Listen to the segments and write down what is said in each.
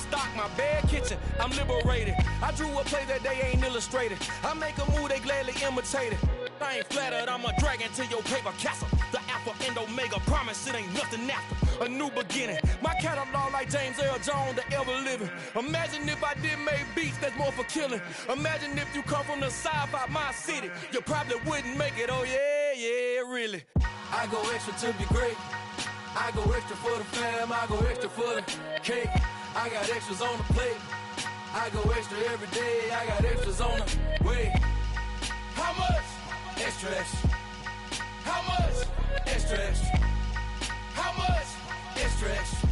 stock, my bed, kitchen, I'm liberated. I drew a play that they ain't illustrated. I make a move, they gladly imitate it. I ain't flattered, I'm a dragon to your paper castle. The alpha and omega, promise it ain't nothing after. A new beginning, my catalog like James Earl Jones, the ever living. Imagine if I did make beats that's more for killing. Imagine if you come from the south out my city, you probably wouldn't make it, oh yeah, really. I go extra to be great. I go extra for the fam, I go extra for the cake. I got extras on the plate. I go extra every day, I got extras on the way. How much? Extra, extra. How much? Extra, extra. How much? Extra, extra.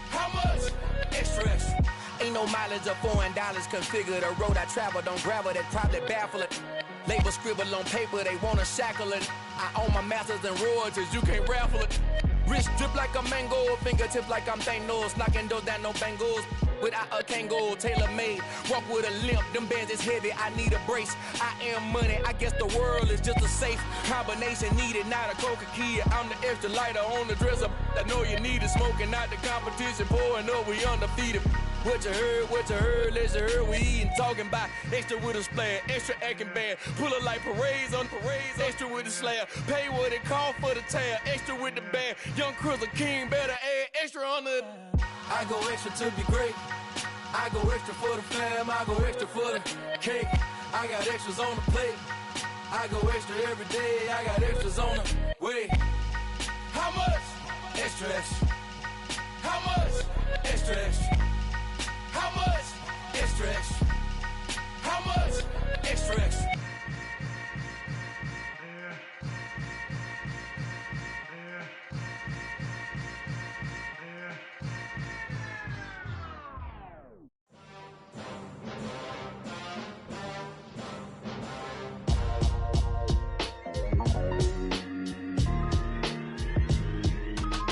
How much? Extra, extra. Ain't no mileage of $4 configure the road I travel. Don't gravel that probably baffle it. Label scribble on paper, they wanna shackle it. I own my masters and royalties, you can't raffle it. Wrist drip like a mango, fingertips like I'm Thanos, knocking those down no bangles. Without a Kango, tailor-made, walk with a limp, them bands is heavy, I need a brace. I am money, I guess the world is just a safe combination needed, not a coca key. I'm the extra lighter on the dresser, I know you need it, smoking out the competition, pouring up, we undefeated. What you heard, let's heard, we eatin', talking about extra with a splash, extra acting bad, pull it like parades on parades, extra with the slab, pay what it cost for the tab, extra with the bag, young Cruiser King, better add extra on the... I go extra to be great. I go extra for the fam. I go extra for the cake. I got extras on the plate. I go extra every day. I got extras on the way. How much? Extra, extra. How much? Extra, extra. How much? Extra, extra. How much? Extra, extra.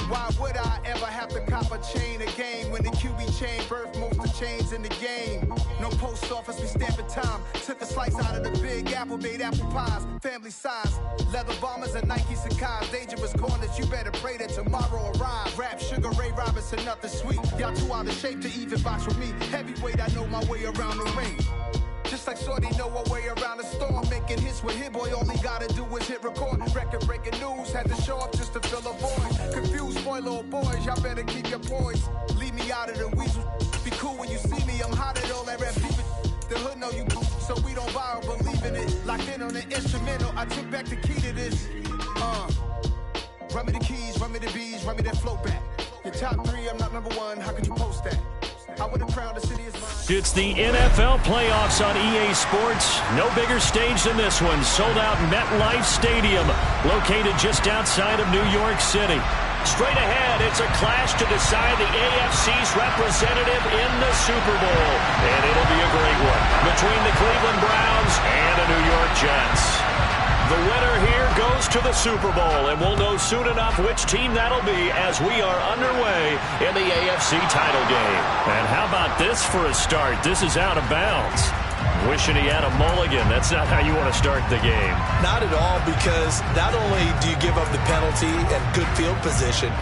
Why would I ever have to cop a chain again when the QB chain birthed most of chains in the game? No post office, we stamping time. Took a slice out of the big apple, made apple pies, family size. Leather bombers and Nike Sacai's. Dangerous corners, you better pray that tomorrow arrive. Rap, Sugar Ray Robinson, nothing sweet. Y'all too out of shape to even box with me. Heavyweight, I know my way around the ring. Just like Shorty know her way around the storm. Making hits with Hit Boy, all he gotta do is hit record. Record breaking news, had to show up just to fill a void. Confused boy, little boys, y'all better keep your poise. Leave me out of the weasel. Be cool when you see me, I'm hot at all that rap deep. The hood know you, so we don't buy or believe in it. Locked in on the instrumental, I took back the key to this. Run me the keys, run me the bees, run me that flow back. Your top 3, I'm not number 1, how could you post that? I would have crowned the city as mine. It's the NFL playoffs on EA Sports. No bigger stage than this one. Sold out MetLife Stadium, located just outside of New York City. Straight ahead, it's a clash to decide the AFC's representative in the Super Bowl. And it'll be a great one between the Cleveland Browns and the New York Jets. The winner here goes to the Super Bowl, and we'll know soon enough which team that'll be as we are underway in the AFC title game. And how about this for a start? This is out of bounds. Wishing he had a mulligan. That's not how you want to start the game. Not at all, because not only do you give up the penalty and good field position,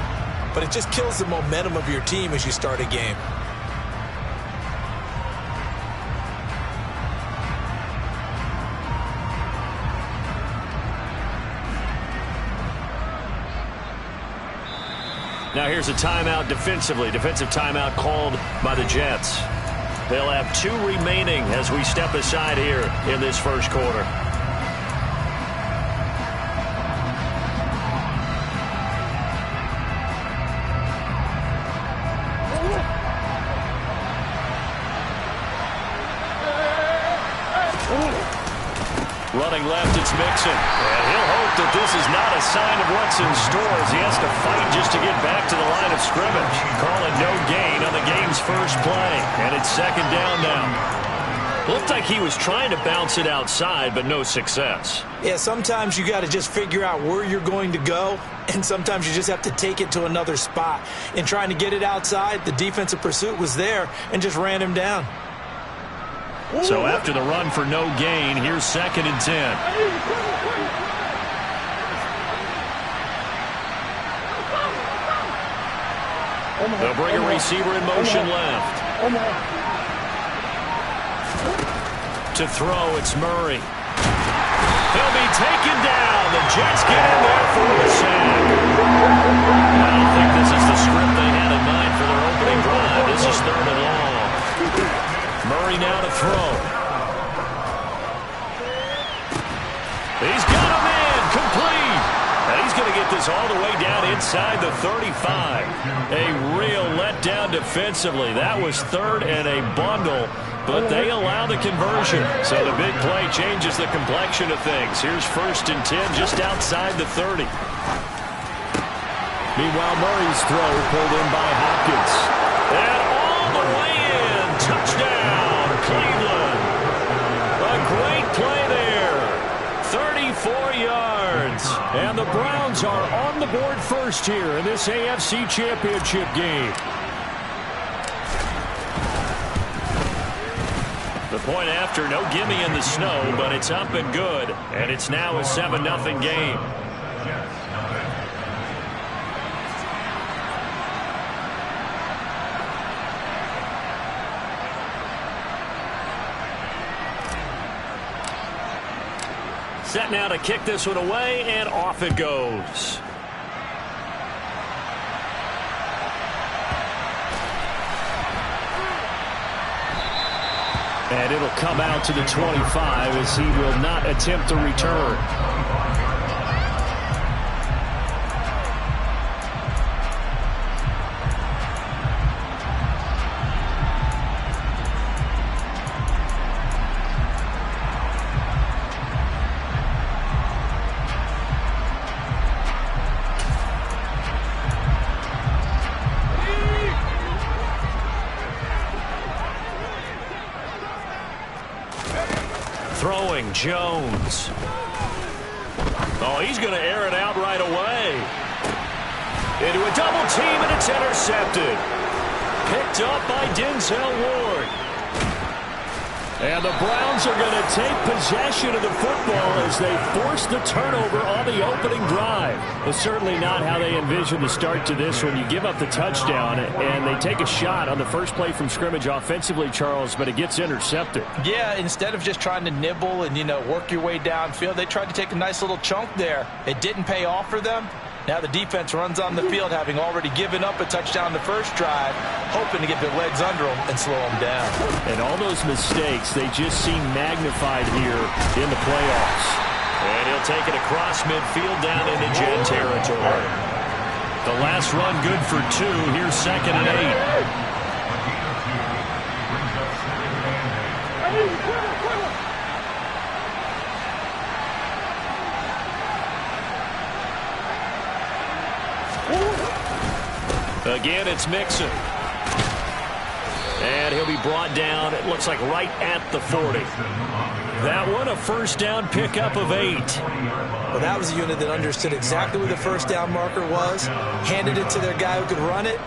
but it just kills the momentum of your team as you start a game. Now here's a timeout defensively. Defensive timeout called by the Jets. They'll have 2 remaining as we step aside here in this first quarter. Running left, it's Mixon. And he'll hope that this is not a sign of what's in store as he has to fight just to get back to the line of scrimmage. Calling no gain on the game's first play. And it's second down now. Looked like he was trying to bounce it outside, but no success. Yeah, sometimes you got to just figure out where you're going to go, and sometimes you just have to take it to another spot. In trying to get it outside, the defensive pursuit was there and just ran him down. So after the run for no gain, here's 2nd and 10. They'll bring a receiver in motion left. To throw, it's Murray. He'll be taken down. The Jets get in there for the sack. I don't think this is the script they had in mind for their opening drive. This is 3rd and long. Murray now to throw. He's got him in. Complete. And he's going to get this all the way down inside the 35. A real letdown defensively. That was 3rd and a bundle. But they allow the conversion. So the big play changes the complexion of things. Here's 1st and 10 just outside the 30. Meanwhile, Murray's throw pulled in by Hopkins. And all the way in. Touchdown, Cleveland. A great play there. 34 yards. And the Browns are on the board first here in this AFC Championship game. The point after, no gimme in the snow, but it's up and good. And it's now a 7-0 game. Set now to kick this one away, and off it goes. And it'll come out to the 25 as he will not attempt to return. Throwing, Jones. Oh, he's going to air it out right away. Into a double team, and it's intercepted. Picked up by Denzel Ward. And the Browns are going to take possession of the football as they force the turnover on the opening drive. It's certainly not how they envisioned the start to this one. You give up the touchdown, and they take a shot on the first play from scrimmage offensively, Charles, but it gets intercepted. Yeah, instead of just trying to nibble and, work your way downfield, they tried to take a nice little chunk there. It didn't pay off for them. Now the defense runs on the field, having already given up a touchdown the first drive, hoping to get their legs under them and slow them down. And all those mistakes, they just seem magnified here in the playoffs. And he'll take it across midfield down into Jet territory. The last run good for 2. Here's 2nd and 8. Again, it's Mixon. And he'll be brought down, it looks like right at the 40. That one, a first down pickup of 8. Well, that was a unit that understood exactly where the first down marker was, handed it to their guy who could run it,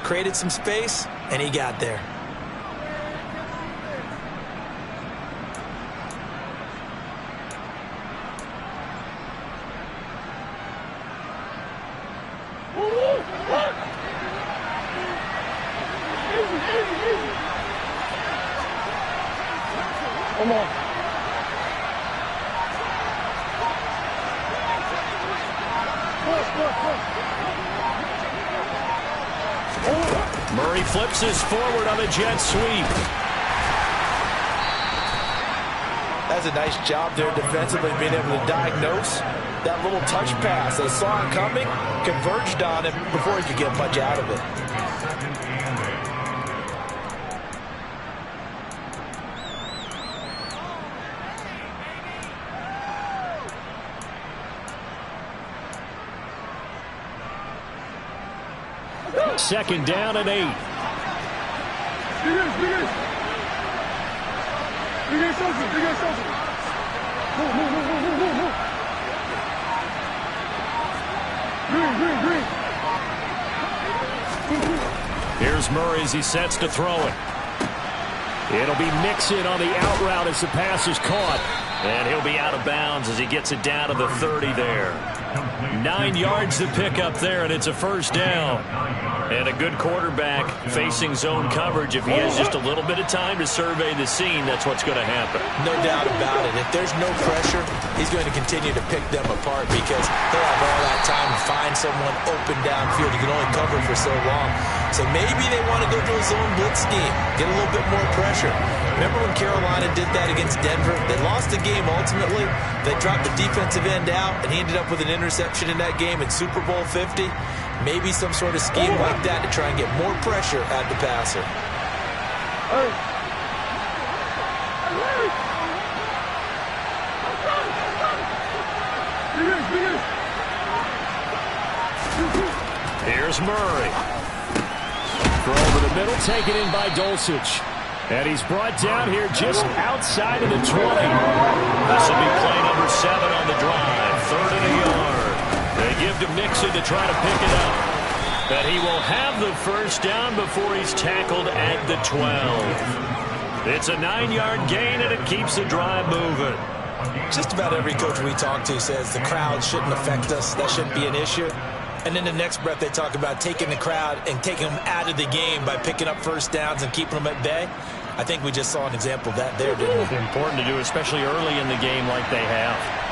created some space, and he got there. Come on. Murray flips his forward on a jet sweep. That's a nice job there defensively, being able to diagnose that little touch pass. They saw it coming, converged on it before he could get much out of it. Second down and 8. Here's Murray as he sets to throw it. It'll be Mixon on the out route as the pass is caught. And he'll be out of bounds as he gets it down to the 30 there. 9 yards to pick up there, and it's a first down. And a good quarterback facing zone coverage. If he has just a little bit of time to survey the scene, that's what's going to happen. No doubt about it. If there's no pressure, he's going to continue to pick them apart because he'll have all that time to find someone open downfield. He can only cover for so long. So maybe they want to go to a zone blitz scheme, get a little bit more pressure. Remember when Carolina did that against Denver? They lost the game ultimately. They dropped the defensive end out, and he ended up with an interception in that game in Super Bowl 50. Maybe some sort of scheme like that to try and get more pressure at the passer. Here's Murray. Throw over the middle, taken in by Dulcich. And he's brought down here just outside of the 20. This will be play number 7 on the drive. 3rd and a yard. They give to Mixon to try to pick it up. But he will have the first down before he's tackled at the 12. It's a 9-yard gain, and it keeps the drive moving. Just about every coach we talk to says the crowd shouldn't affect us. That shouldn't be an issue. And in the next breath, they talk about taking the crowd and taking them out of the game by picking up first downs and keeping them at bay. I think we just saw an example of that there, didn't we? It's important to do, especially early in the game like they have.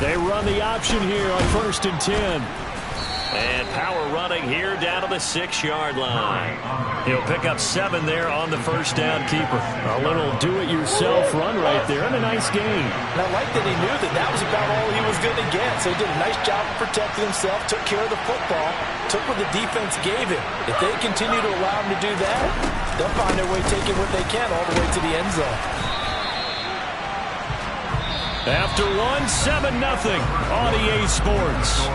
They run the option here on 1st and 10. And power running here down to the 6-yard line. He'll pick up 7 there on the first down keeper. A little do-it-yourself run right there, and a nice gain. And I like that he knew that that was about all he was going to get. So he did a nice job of protecting himself, took care of the football, took what the defense gave him. If they continue to allow him to do that, they'll find their way taking what they can all the way to the end zone. After 7-0 on EA Sports.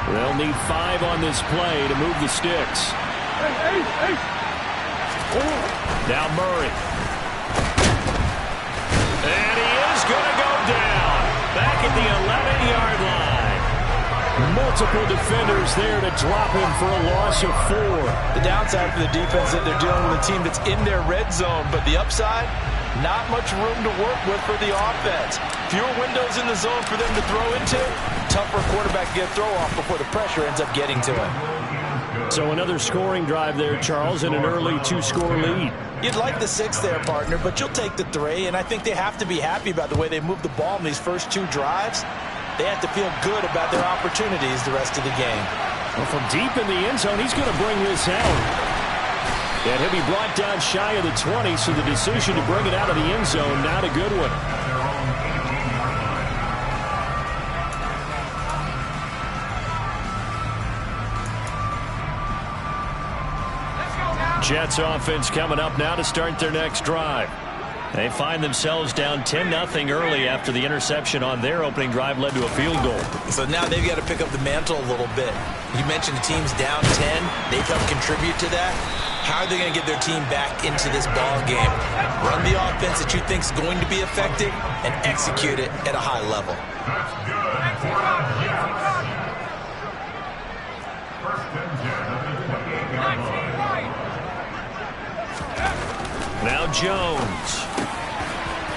They'll need 5 on this play to move the sticks. Now Murray. And he is going to go down. Back at the 11-yard line. Multiple defenders there to drop him for a loss of 4. The downside for the defense is that they're dealing with a team that's in their red zone, but the upside, not much room to work with for the offense. Fewer windows in the zone for them to throw into. Tougher quarterback to get a throw off before the pressure ends up getting to him. So another scoring drive there, Charles, and an early 2-score lead. You'd like the 6 there, partner, but you'll take the 3, and I think they have to be happy about the way they moved the ball in these first 2 drives. They have to feel good about their opportunities the rest of the game. Well, from deep in the end zone, he's going to bring this out. And he'll be brought down shy of the 20, so the decision to bring it out of the end zone, not a good one. Jets offense coming up now to start their next drive. They find themselves down 10-0 early after the interception on their opening drive led to a field goal. So now they've got to pick up the mantle a little bit. You mentioned the team's down 10. They've helped contribute to that. How are they going to get their team back into this ball game? Run the offense that you think is going to be effective and execute it at a high level. Now Jones.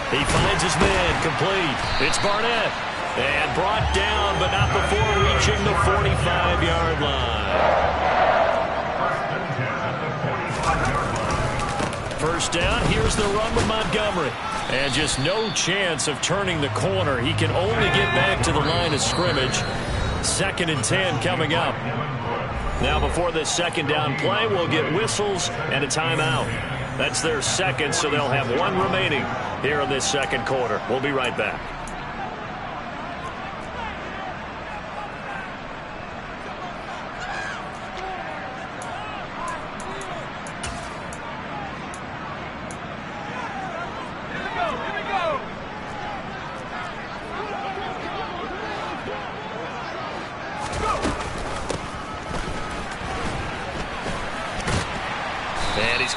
He finds his man, complete. It's Barnett. And brought down, but not before reaching the 45-yard line. First down, here's the run with Montgomery. And just no chance of turning the corner. He can only get back to the line of scrimmage. 2nd and 10 coming up. Now before this second down play, we'll get whistles and a timeout. That's their second, so they'll have 1 remaining here in this second quarter. We'll be right back.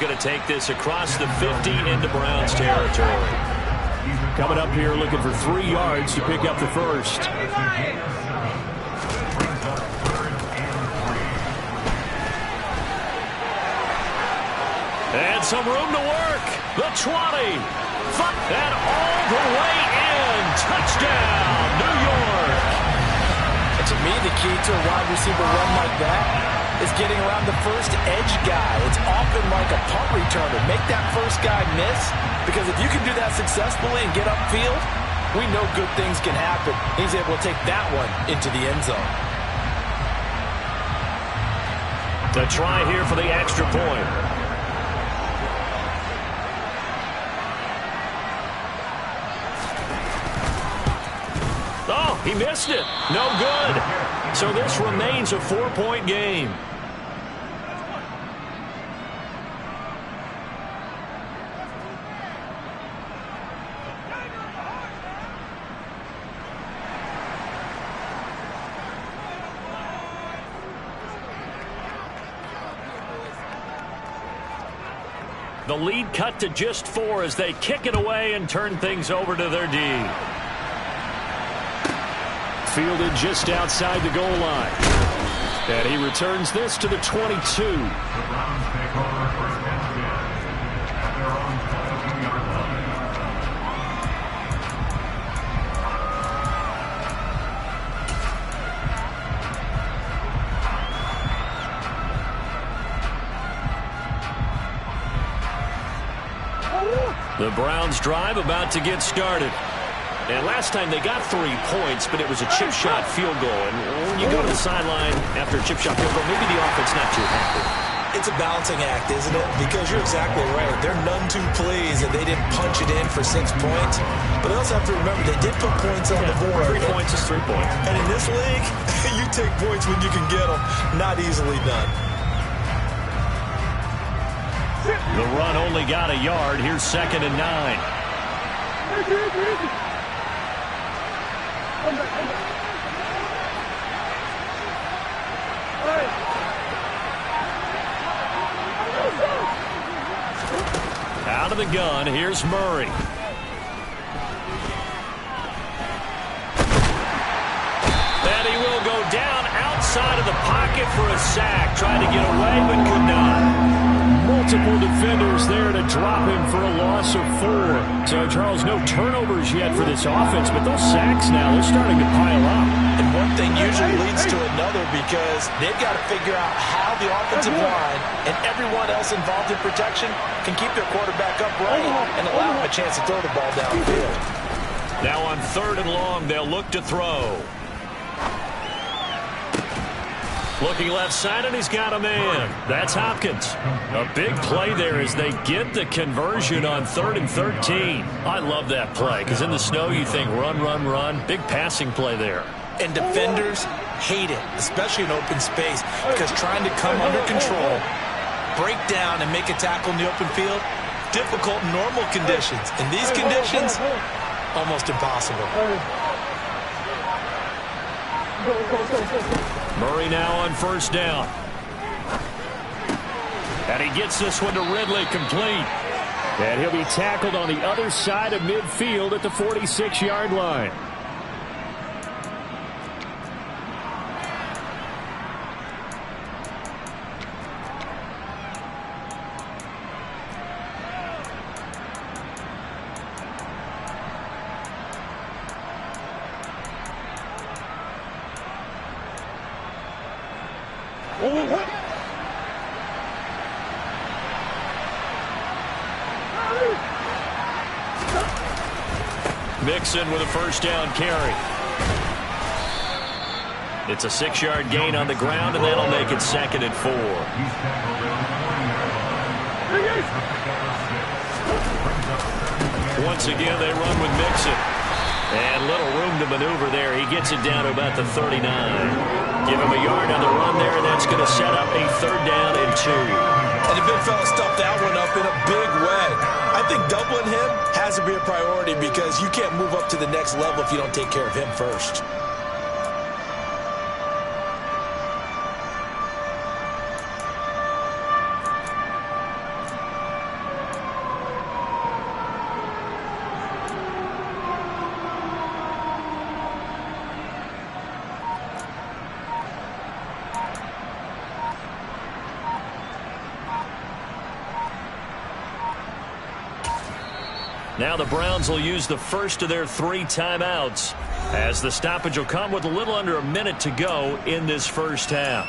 going to take this across the 50 into Browns territory. Coming up here looking for 3 yards to pick up the first. And some room to work. The 20. And all the way in. Touchdown, New York. And to me, the key to a wide receiver run like that is getting around the first edge guy. It's often like a punt returner. Make that first guy miss, because if you can do that successfully and get upfield, we know good things can happen. He's able to take that one into the end zone. The try here for the extra point. Oh, he missed it. No good. So this remains a 4-point game. The lead cut to just 4 as they kick it away and turn things over to their D. Fielded just outside the goal line. And he returns this to the 22. The Browns take over first down again at their own 22-yard line. The Browns drive about to get started. And last time they got 3 points, but it was a chip shot field goal. And when you go to the sideline after a chip shot field goal, maybe the offense not too happy. It's a balancing act, isn't it? Because you're exactly right. They're none too pleased that they didn't punch it in for 6 points. But they also have to remember they did put points on the board. 3 points is 3 points. And in this league, you take points when you can get them. Not easily done. The run only got a yard. Here's 2nd and 9. Out of the gun, here's Murray. And he will go down outside of the pocket for a sack. Tried to get away, but could not. Multiple defenders there to drop him for a loss of 4. So, Charles, no turnovers yet for this offense, but those sacks now, they're starting to pile up. And one thing usually leads to another, because they've got to figure out how the offensive line and everyone else involved in protection can keep their quarterback upright and allow him a chance to throw the ball downfield. Now on 3rd and long, they'll look to throw. Looking left side, and he's got a man. That's Hopkins. A big play there as they get the conversion on 3rd and 13. I love that play, because in the snow you think run, run, run. Big passing play there. And defenders hate it, especially in open space, because trying to come under control, break down, and make a tackle in the open field, difficult in normal conditions. In these conditions, almost impossible. Murray now on 1st down. And he gets this one to Ridley, complete. And he'll be tackled on the other side of midfield at the 46-yard line. Mixon with a 1st down carry. It's a 6-yard gain on the ground, and that'll make it 2nd and 4. Once again, they run with Mixon. And little room to maneuver there. He gets it down to about the 39. Give him a yard on the run there, and that's going to set up a 3rd down and 2. And the big fella stuffed that one up in a big way. I think doubling him has to be a priority, because you can't move up to the next level if you don't take care of him first. Now the Browns will use the first of their 3 timeouts, as the stoppage will come with a little under a minute to go in this first half.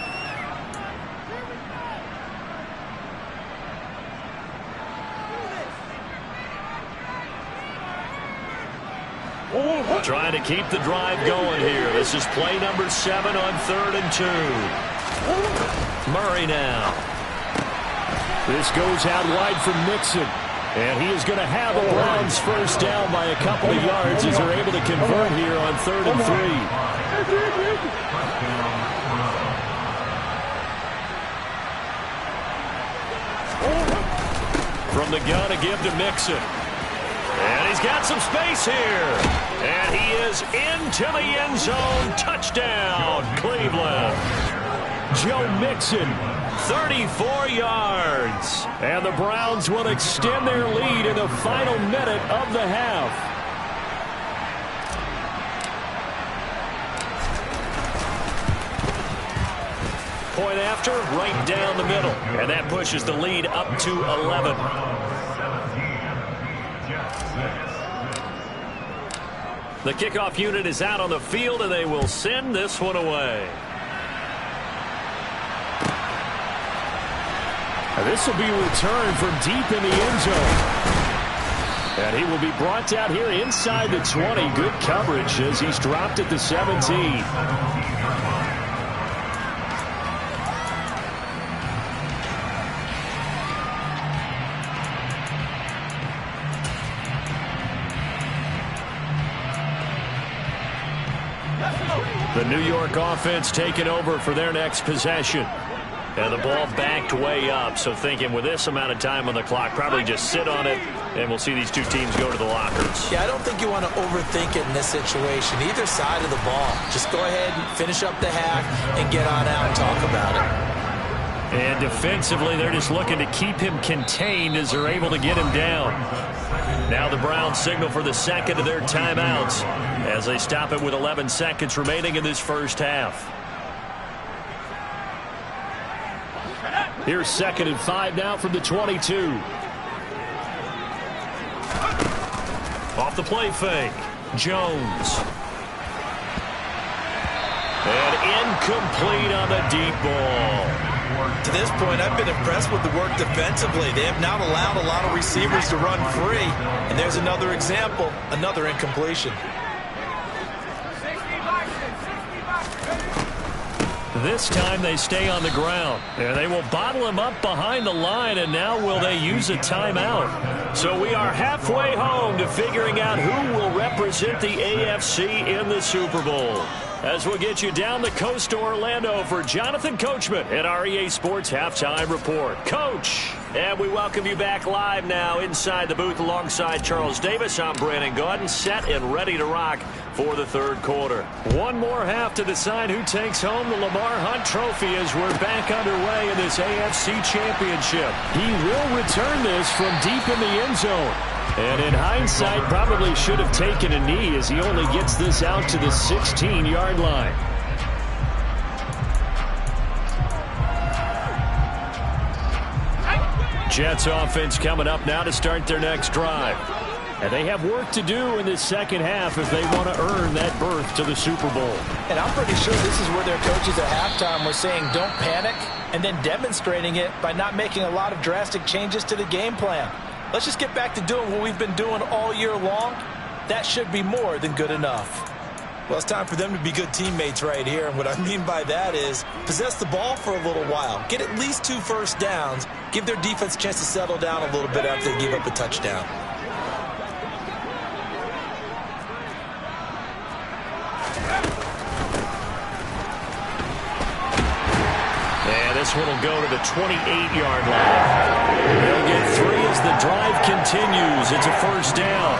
Trying to keep the drive going here. This is play number 7 on 3rd and 2. Murray now. This goes out wide for Mixon. And he is going to have the Browns first down by a couple of yards as they're able to convert here on 3rd and 3. From the gun, a give to Mixon. And he's got some space here. And he is into the end zone. Touchdown, Cleveland. Joe Mixon, 34 yards. And the Browns will extend their lead in the final minute of the half. Point after, right down the middle. And that pushes the lead up to 11. The kickoff unit is out on the field, and they will send this one away. And this will be returned from deep in the end zone. And he will be brought down here inside the 20. Good coverage as he's dropped at the 17. The New York offense taking over for their next possession. And the ball backed way up, so thinking with this amount of time on the clock, probably just sit on it, and we'll see these two teams go to the lockers. Yeah, I don't think you want to overthink it in this situation. Either side of the ball. Just go ahead and finish up the half and get on out and talk about it. And defensively, they're just looking to keep him contained as they're able to get him down. Now the Browns signal for the second of their timeouts as they stop it with 11 seconds remaining in this first half. Here's 2nd and 5 now from the 22. Off the play fake. Jones. And incomplete on the deep ball. To this point, I've been impressed with the work defensively. They have not allowed a lot of receivers to run free. And there's another example, another incompletion. This time they stay on the ground. And they will bottle him up behind the line, and now will they use a timeout? So we are halfway home to figuring out who will represent the AFC in the Super Bowl. As we'll get you down the coast to Orlando for Jonathan Coachman at our EA Sports Halftime Report. Coach, and we welcome you back live now inside the booth alongside Charles Davis. I'm Brandon Gaudin, set and ready to rock for the third quarter. One more half to decide who takes home the Lamar Hunt Trophy as we're back underway in this AFC Championship. He will return this from deep in the end zone. And in hindsight, probably should have taken a knee as he only gets this out to the 16-yard line. Jets offense coming up now to start their next drive. And they have work to do in this second half if they want to earn that berth to the Super Bowl. And I'm pretty sure this is where their coaches at halftime were saying don't panic, and then demonstrating it by not making a lot of drastic changes to the game plan. Let's just get back to doing what we've been doing all year long. That should be more than good enough. Well, it's time for them to be good teammates right here. And what I mean by that is possess the ball for a little while. Get at least 2 first downs. Give their defense a chance to settle down a little bit after they give up a touchdown. And this one will go to the 28-yard line. They'll get 3 as the drive continues. It's a first down.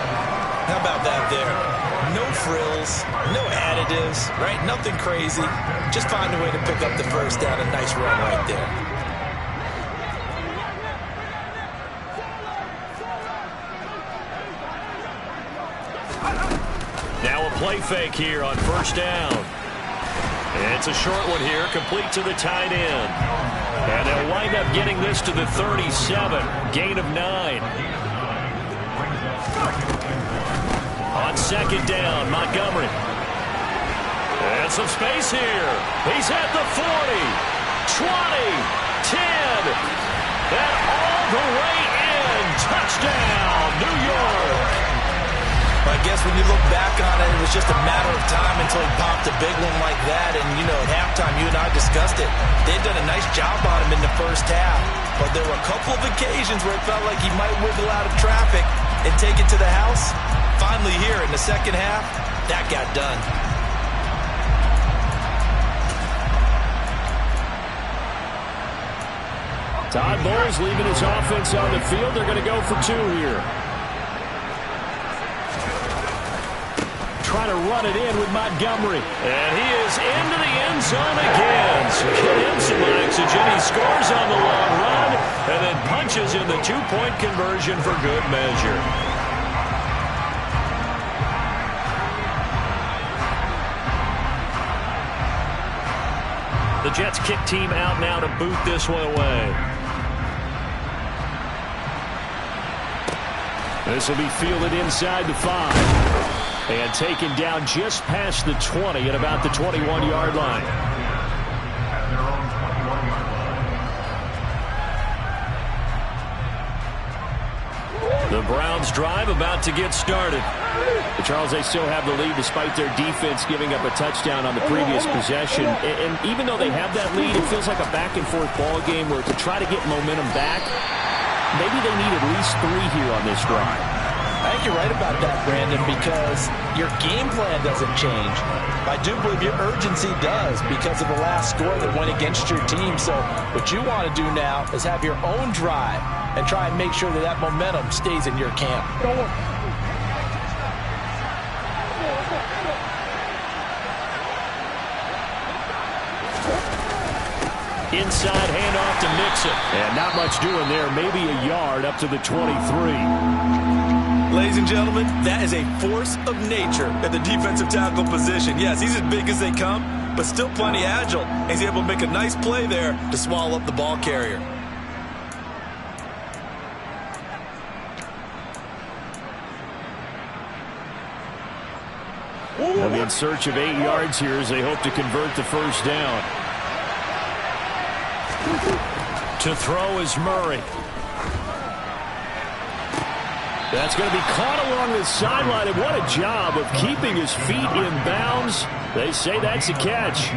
How about that there? No frills, no additives, right? Nothing crazy. Just find a way to pick up the first down. A nice run right there. Now a play fake here on first down. It's a short one here, complete to the tight end. And they'll wind up getting this to the 37, gain of 9. second down. Montgomery. And some space here. He's at the 40, 20, 10, and all the way in. Touchdown, New York. I guess when you look back on it, it was just a matter of time until he popped a big one like that. And, you know, at halftime, you and I discussed it. They'd done a nice job on him in the first half. But there were a couple of occasions where it felt like he might wiggle out of traffic and take it to the house. Finally here in the second half, that got done. Todd Bowles leaving his offense on the field. They're going to go for 2 here. Trying to run it in with Montgomery. And he is into the end zone again. So get him some oxygen. He scores on the long run and then punches in the 2-point conversion for good measure. The Jets kick team out now to boot this one away. This will be fielded inside the 5. And taken down just past the 20 at about the 21-yard line. At their own 21-yard line. The Browns drive about to get started. Charles, they still have the lead despite their defense giving up a touchdown on the previous possession. And even though they have that lead, it feels like a back-and-forth ball game where to try to get momentum back, maybe they need at least 3 here on this drive. I think you're right about that, Brandon, because your game plan doesn't change. I do believe your urgency does because of the last score that went against your team. So what you want to do now is have your own drive and try and make sure that that momentum stays in your camp. Inside handoff to Mixon. And not much doing there. Maybe a yard up to the 23. Ladies and gentlemen, that is a force of nature at the defensive tackle position. Yes, he's as big as they come, but still plenty agile. He's able to make a nice play there to swallow up the ball carrier. They'll be in search of 8 yards here as they hope to convert the first down. To throw is Murray. That's going to be caught along the sideline, and what a job of keeping his feet in bounds. They say that's a catch.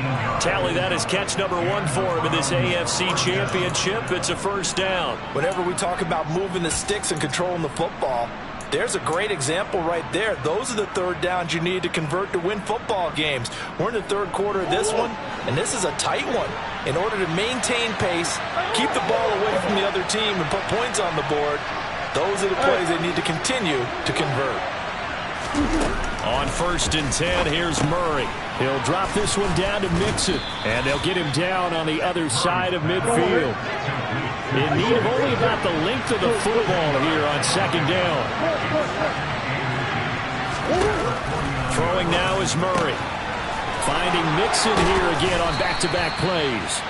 Tally that is catch number 1 for him in this AFC Championship. It's a first down. Whenever we talk about moving the sticks and controlling the football, there's a great example right there. Those are the third downs you need to convert to win football games. We're in the third quarter of this one, and this is a tight one. In order to maintain pace, keep the ball away from the other team, and put points on the board, those are the plays they need to continue to convert. On 1st and 10, here's Murray. He'll drop this one down to Mixon, and they'll get him down on the other side of midfield. In need of only about the length of the football here on 2nd down. Throwing now is Murray. Finding Mixon here again on back-to-back plays.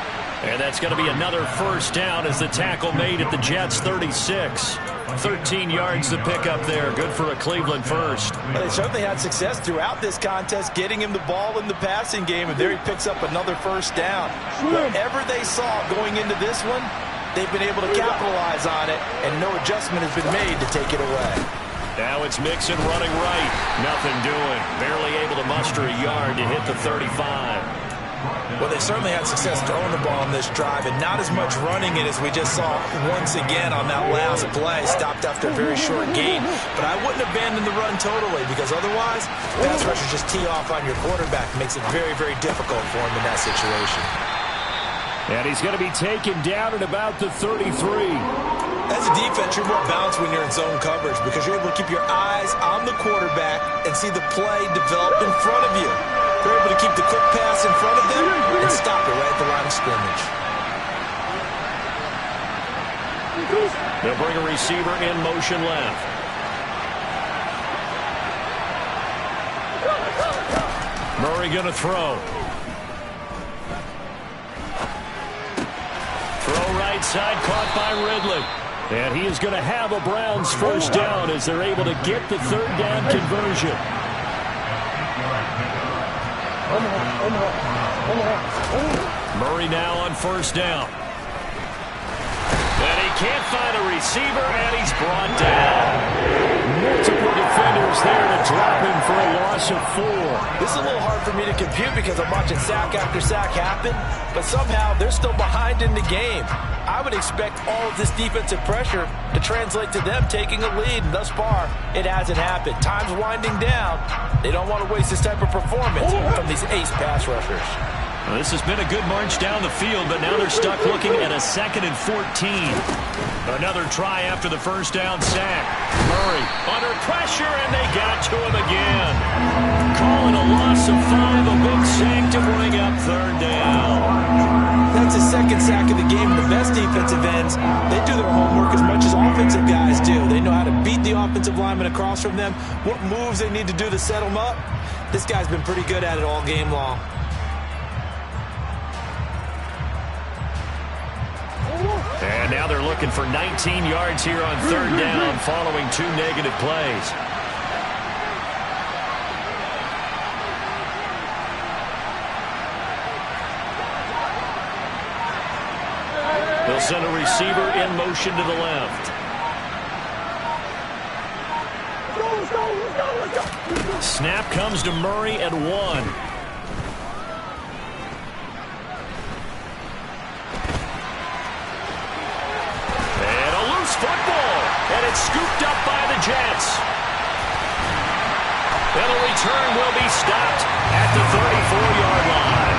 And that's going to be another first down as the tackle made at the Jets' 36. 13 yards to pick up there. Good for a Cleveland first. Well, they certainly had success throughout this contest, getting him the ball in the passing game, and there he picks up another first down. Whatever they saw going into this one, they've been able to capitalize on it, and no adjustment has been made to take it away. Now it's Mixon running right. Nothing doing. Barely able to muster a yard to hit the 35. Well, they certainly had success throwing the ball on this drive, and not as much running it as we just saw once again on that last play. Stopped after a very short gain. But I wouldn't abandon the run totally, because otherwise, pass rushers just tee off on your quarterback. Makes it very, very difficult for him in that situation. And he's going to be taken down at about the 33. As a defense, you're more balanced when you're in zone coverage because you're able to keep your eyes on the quarterback and see the play develop in front of you. They're able to keep the quick pass in front of them and stop it right at the line of scrimmage. They'll bring a receiver in motion left. Murray going to throw. Throw right side, caught by Ridley. And he is going to have a Browns first down as they're able to get the third down conversion. Murray now on first down. And he can't find a receiver, and he's brought down. Multiple defenders there to drop him for a loss of 4. This is a little hard for me to compute because I'm watching sack after sack happen, but somehow they're still behind in the game. I would expect all of this defensive pressure to translate to them taking a lead, and thus far, it hasn't happened. Time's winding down. They don't want to waste this type of performance from these ace pass rushers. Well, this has been a good march down the field, but now they're stuck looking at a 2nd and 14. Another try after the first down sack. Murray under pressure, and they got to him again. Calling a loss of 5, a big sack to bring up 3rd down. That's his 2nd sack of the game. The best defensive ends, they do their homework as much as offensive guys do. They know how to beat the offensive lineman across from them, what moves they need to do to set them up. This guy's been pretty good at it all game long. And now they're looking for 19 yards here on 3rd down following 2 negative plays. They'll send a receiver in motion to the left. Snap comes to Murray at 1. Football, and it's scooped up by the Jets. And a return will be stopped at the 34-yard line.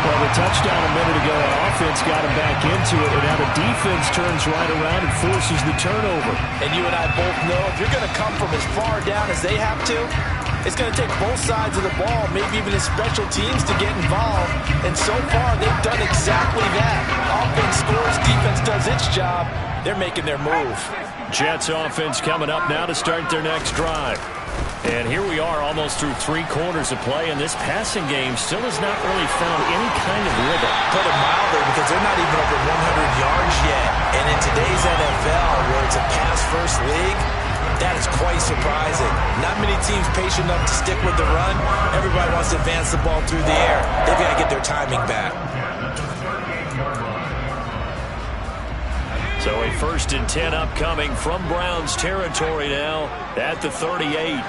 Well, the touchdown a minute ago, the offense got him back into it, and now the defense turns right around and forces the turnover. And you and I both know if you're going to come from as far down as they have to, it's going to take both sides of the ball, maybe even his special teams, to get involved. And so far, they've done exactly that. Offense scores, defense does its job. They're making their move. Jets offense coming up now to start their next drive. And here we are almost through 3 quarters of play, and this passing game still has not really found any kind of rhythm. Put it mildly, because they're not even over 100 yards yet. And in today's NFL, where it's a pass-first league, that is quite surprising. Not many teams patient enough to stick with the run. Everybody wants to advance the ball through the air. They've got to get their timing back. So a 1st and 10 upcoming from Browns territory now at the 38.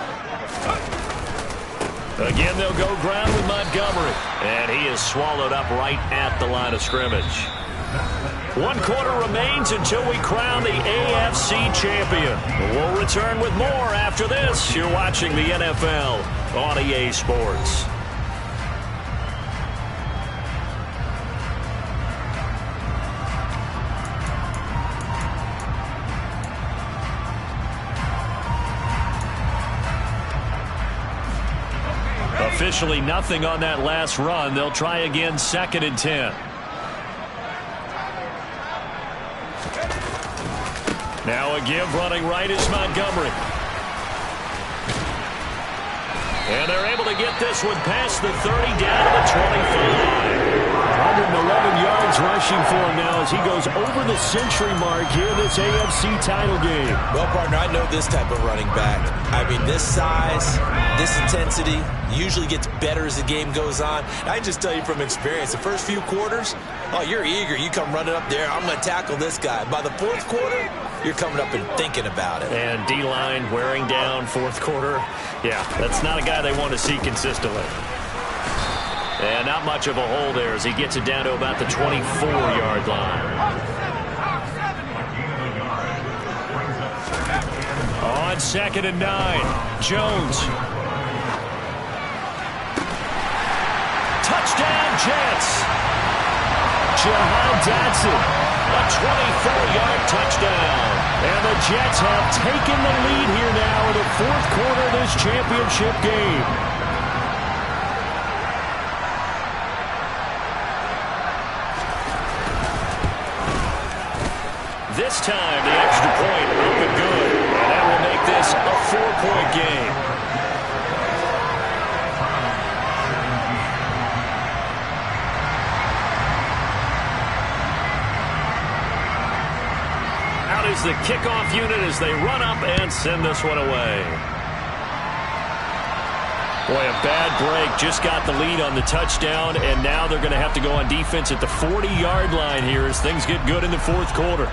Again, they'll go ground with Montgomery. And he is swallowed up right at the line of scrimmage. 1 quarter remains until we crown the AFC champion. We'll return with more after this. You're watching the NFL on EA Sports. Officially nothing on that last run. They'll try again 2nd and 10. Now a give running right is Montgomery. And they're able to get this one past the 30 down to the 25. 111 yards rushing for him now as he goes over the century mark here in this AFC title game. Well, partner, I know this type of running back. I mean, this size, this intensity usually gets better as the game goes on. I can just tell you from experience, the first few quarters, oh, you're eager. You come running up there, I'm going to tackle this guy. By the 4th quarter, you're coming up and thinking about it. And D-line wearing down 4th quarter. Yeah, that's not a guy they want to see consistently. And not much of a hole there as he gets it down to about the 24-yard line. On 2nd and 9, Jones. Touchdown, Jets. Jahan Dotson, a 24-yard touchdown. And the Jets have taken the lead here now in the 4th quarter of this championship game. This time, the extra point up and good. And that will make this a 4-point game. Out is the kickoff unit as they run up and send this one away. Boy, a bad break. Just got the lead on the touchdown, and now they're going to have to go on defense at the 40-yard line here as things get good in the fourth quarter.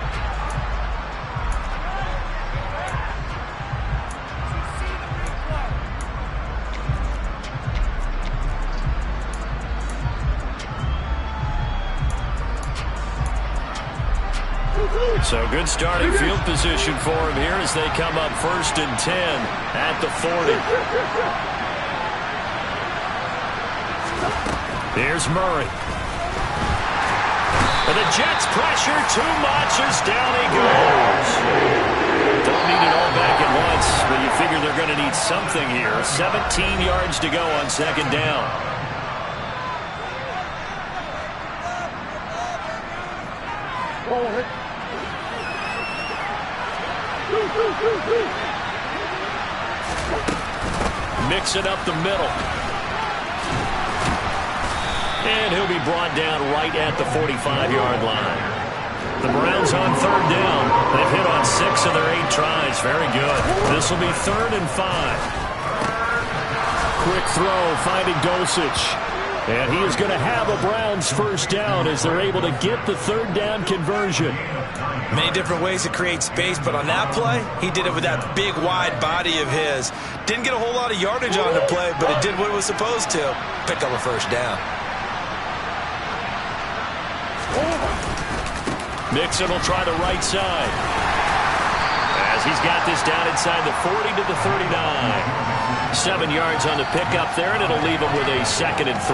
So good starting field position for him here as they come up 1st and 10 at the 40. Here's Murray. And the Jets pressure too much as down he goes. Don't need it all back at once, but you figure they're going to need something here. 17 yards to go on 2nd down. Mix it up the middle. And he'll be brought down right at the 45-yard line. The Browns on 3rd down. They've hit on 6 of their 8 tries. Very good. This will be 3rd and 5. Quick throw, finding Dulcich. And he is going to have a Browns 1st down as they're able to get the 3rd down conversion. Many different ways to create space, but on that play, he did it with that big, wide body of his. Didn't get a whole lot of yardage on the play, but it did what it was supposed to. Pick up a 1st down. Mixon will try the right side as he's got this down inside the 40 to the 39. 7 yards on the pickup there, and it'll leave him with a 2nd and 3.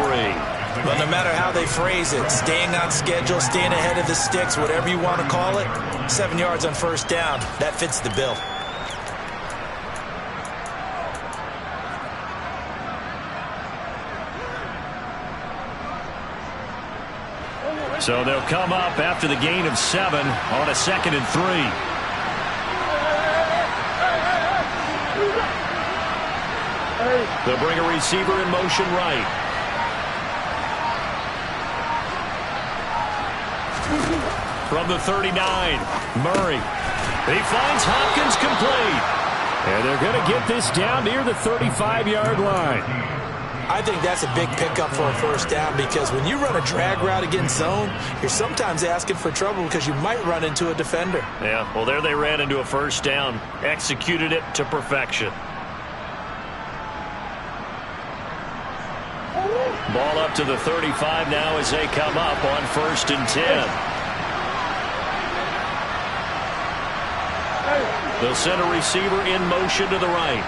But no matter how they phrase it, staying on schedule, staying ahead of the sticks, whatever you want to call it, 7 yards on 1st down, that fits the bill. So they'll come up after the gain of 7 on a 2nd and 3. They'll bring a receiver in motion right. From the 39, Murray. He finds Hopkins complete. And they're going to get this down near the 35-yard line. I think that's a big pickup for a 1st down because when you run a drag route against zone, you're sometimes asking for trouble because you might run into a defender. Yeah, well, there they ran into a 1st down. Executed it to perfection. Ball up to the 35 now as they come up on 1st and 10. They'll send a receiver in motion to the right.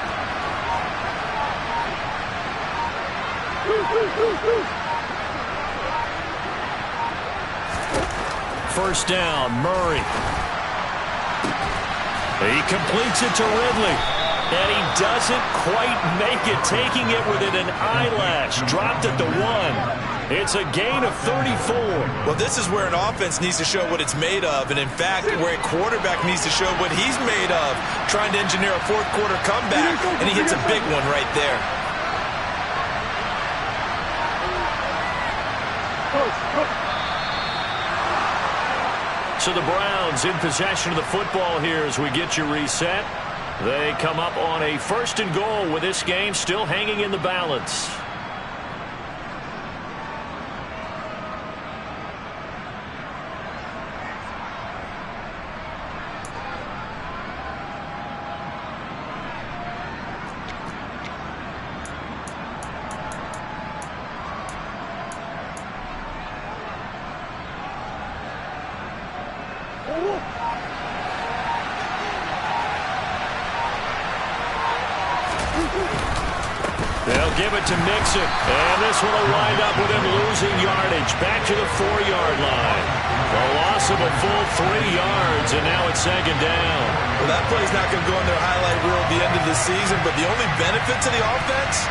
First down, Murray. He completes it to Ridley. And he doesn't quite make it, taking it within an eyelash. Dropped at the 1. It's a gain of 34. Well, this is where an offense needs to show what it's made of. And, in fact, where a quarterback needs to show what he's made of. Trying to engineer a 4th quarter comeback, and he hits a big one right there. So the Browns in possession of the football here as we get you reset. They come up on a 1st and goal with this game still hanging in the balance. They'll give it to Mixon, and this one will wind up with him losing yardage back to the 4-yard line. A loss of a full 3 yards, and now it's 2nd down. Well, that play's not going to go in their highlight reel at the end of the season, but the only benefit to the offense,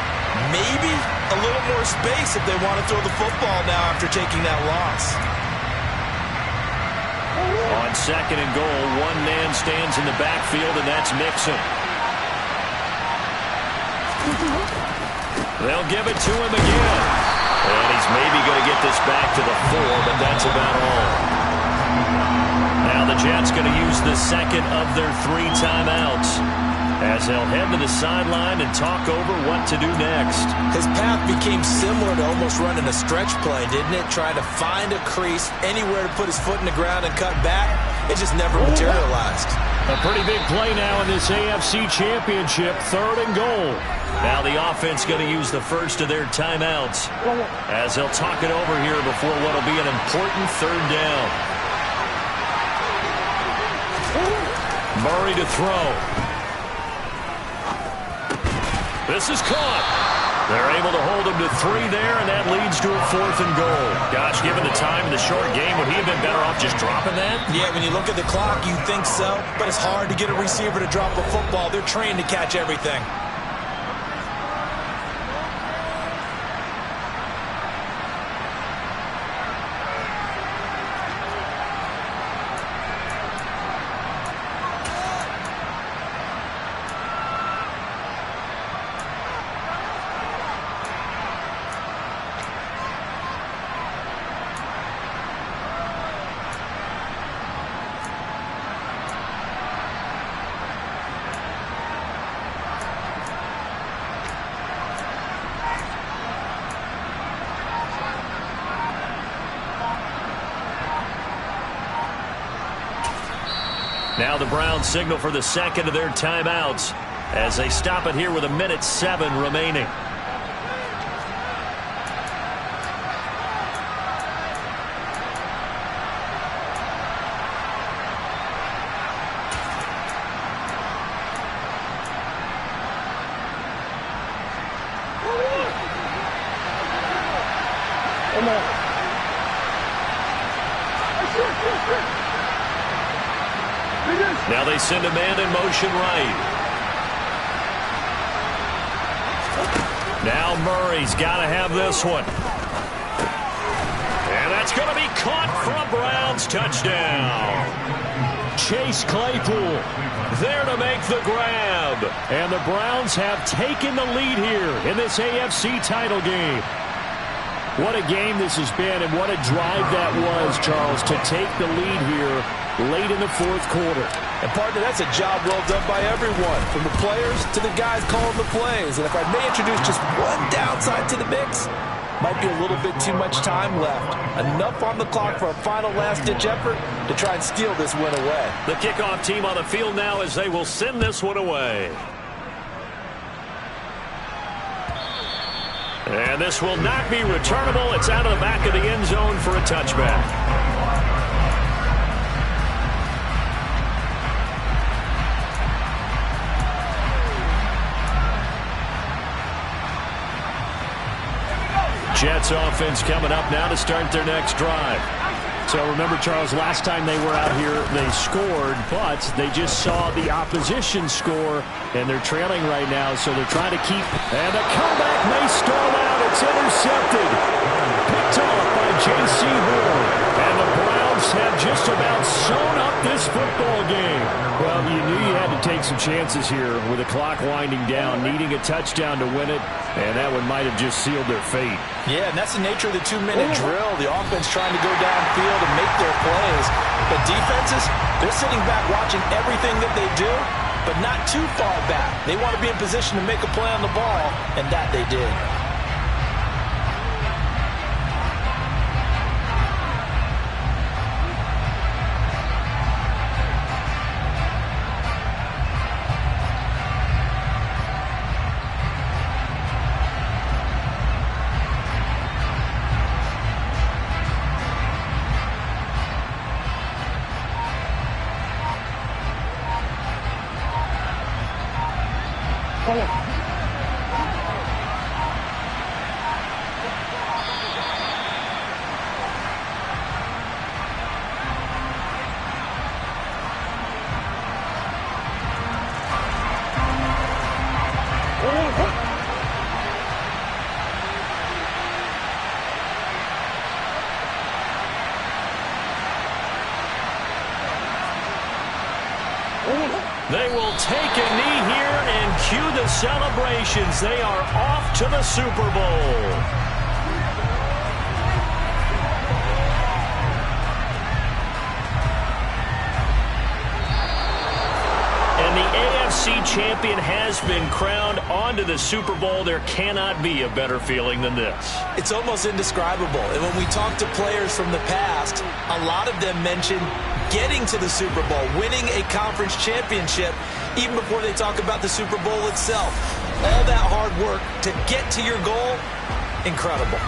maybe a little more space if they want to throw the football now after taking that loss. On 2nd and goal, one man stands in the backfield, and that's Mixon. They'll give it to him again. And he's maybe going to get this back to the 4, but that's about all. Now the Jets going to use the 2nd of their 3 timeouts. as they'll head to the sideline and talk over what to do next. His path became similar to almost running a stretch play, didn't it? Trying to find a crease, anywhere to put his foot in the ground and cut back. It just never materialized. A pretty big play now in this AFC Championship, 3rd and goal. Now the offense going to use the first of their timeouts as they'll talk it over here before what will be an important 3rd down. Murray to throw. This is caught. They're able to hold him to 3 there, and that leads to a 4th and goal. Gosh, given the time in the short game, would he have been better off just dropping that? Yeah, when you look at the clock, you think so, but it's hard to get a receiver to drop a football. They're trained to catch everything. Now the Browns signal for the second of their timeouts as they stop it here with 1:07 remaining. Now they send a man in motion right. Now Murray's got to have this one. And that's going to be caught for a Browns touchdown. Chase Claypool there to make the grab. And the Browns have taken the lead here in this AFC title game. What a game this has been, and what a drive that was, Charles, to take the lead here late in the 4th quarter. And partner, that's a job well done by everyone, from the players to the guys calling the plays. And if I may introduce just one downside to the mix, might be a little bit too much time left. Enough on the clock for a final last-ditch effort to try and steal this win away. The kickoff team on the field now as they will send this one away. And this will not be returnable. It's out of the back of the end zone for a touchback. Jets offense coming up now to start their next drive. So remember, Charles, last time they were out here, they scored, but they just saw the opposition score, and they're trailing right now, so they're trying to keep. And the comeback may stall out. It's intercepted. Picked off by J.C. Horn. And the Browns have just about sewn up this football game. Well, you knew you had to take some chances here with the clock winding down, needing a touchdown to win it, and that one might have just sealed their fate. Yeah, and that's the nature of the 2-minute drill. The offense trying to go downfield and make their plays. But defenses, they're sitting back watching everything that they do, but not too far back. They want to be in position to make a play on the ball, and that they did. They will take a knee here and cue the celebrations. They are off to the Super Bowl. And the AFC champion has been crowned. On to the Super Bowl. There cannot be a better feeling than this. It's almost indescribable. And when we talk to players from the past, a lot of them mention getting to the Super Bowl, winning a conference championship, even before they talk about the Super Bowl itself. All that hard work to get to your goal, incredible.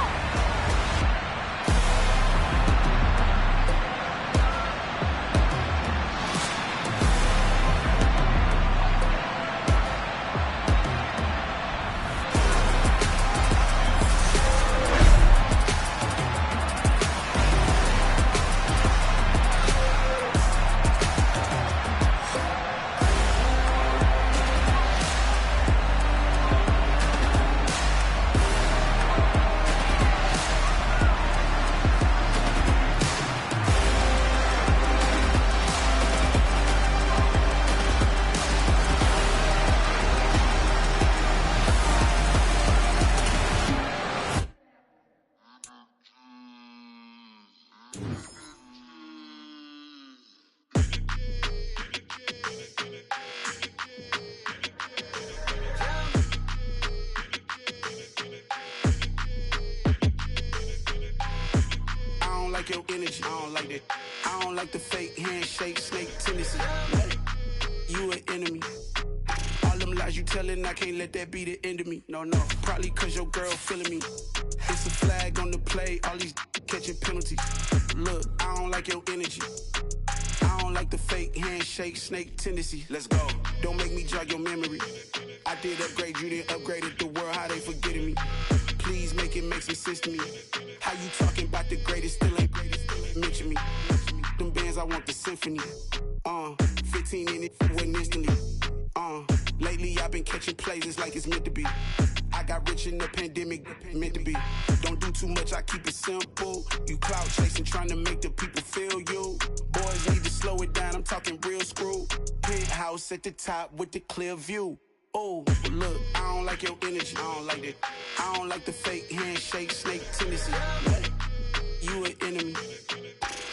Your energy, I don't like that. I don't like the fake handshake, snake tendency. You an enemy. All them lies you telling, I can't let that be the end of me. No, probably cause your girl feeling me. It's a flag on the play, all these catching penalties. Look, I don't like your energy. I don't like the fake handshake, snake tendency. Let's go. Don't make me jog your memory. I did upgrade you, then upgraded the world, how they forgetting me. Please make it make some sense to me. How you talking about the greatest, still ain't greatest, mention me. Them bands, I want the symphony. 15 in it, wasn't instantly. Lately I've been catching plays, it's like it's meant to be. I got rich in the pandemic, meant to be. Don't do too much, I keep it simple. You clout chasing, trying to make the people feel you. Boys need to slow it down, I'm talking real screw. Penthouse at the top with the clear view. Oh, look, I don't like your energy, I don't like that. I don't like the fake handshake, snake tendency. You an enemy.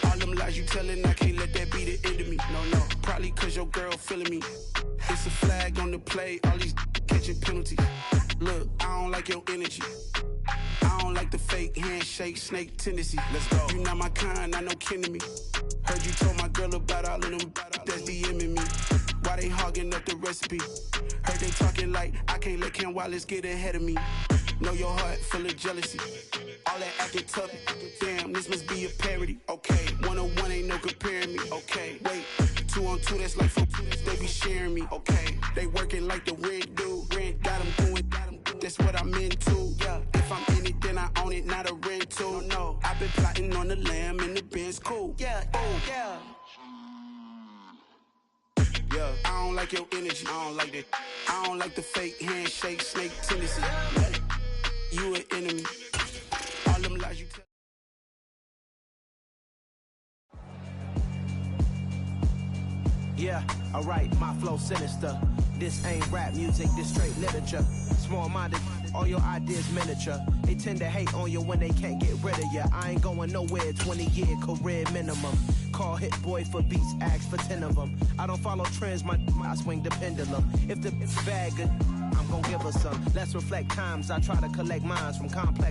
All them lies you telling, I can't let that be the end of me. No, probably cause your girl feeling me. It's a flag on the play, all these catching penalties. Look, I don't like your energy. I don't like the fake handshake, snake tendency. Let's go. You not my kind, I know kin to me. Heard you told my girl about all of them that's DMing me. Why they hogging up the recipe? Heard they talking like I can't let Ken Wallace get ahead of me. Know your heart full of jealousy. All that acting tough. Damn, this must be a parody. Okay, 1-on-1 ain't no comparing me. Okay, wait, 2-on-2 that's like 4-2. They be sharing me. Okay, they working like the rent do. Rent got them doing. That's what I'm into. Yeah, if I'm in it, then I own it, not a rental. No, I've been plotting on the lamb and the Benz cool. Yeah, oh yeah. Yeah, I don't like your energy, I don't like that. I don't like the fake handshake, snake tendency. You an enemy. All them lies you tell. Yeah, alright, my flow sinister. This ain't rap music, this straight literature. Small-minded, all your ideas miniature. They tend to hate on you when they can't get rid of you. I ain't going nowhere, 20-year career minimum. Call Hit Boy for beats, ask for 10 of them. I don't follow trends, I swing the pendulum. If the bag good, I'm gonna give her some. Let's reflect times, I try to collect mines from complex